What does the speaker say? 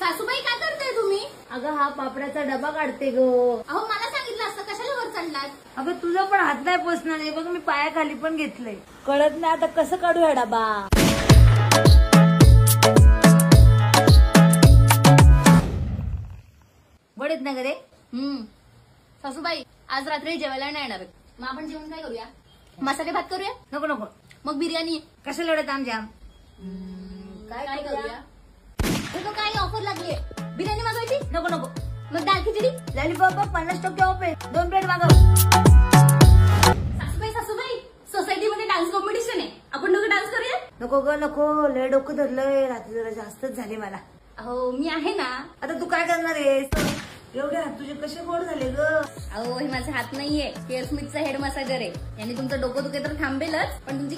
सासूबाई काय करताय तुम्ही? अगं हा पापडाचा डबा काढते ग. अहो मला सांगितलं असतं, कशाला वर चढलात? अगं तुझा पण हात नाही पोचणार नाही बघ, मी पायाखाली पण घेतलंय. कळत नाही आता कसं काढू हा डबा. बडेत ना रे. सासूबाई आज रात्री जेवायला नाही येणार. मग आपण जेवण काय करूया? मसाले भात करूया? नको नको. मग बिर्याणी? कशाला एवढं तामझाम. काय करूया? तो काय ऑफर लागली? बिर्याणी मागवायची? नको नको. मग दाल खिचडी? लॉलीपॉप 50% ऑफ आहे, 2 प्लेट मागव. सासूबाई सोसायटीमध्ये डान्स कॉम्पिटिशन आहे, आपण दोघं डान्स करूया? नको ग नको, लय डोकं धरलंय, रात्री जरा जास्तच झाले मला. अहो मी आहे ना. आता तू काय करणार आहेस? एवढे हात तुझे कसे गोड झाले ग. अहो हे माझे हात नाहीये, केअर स्मिथचा हेड मसाजर आहे. याने तुमचं डोकं दुखे तर थांबेलच, पण तुमची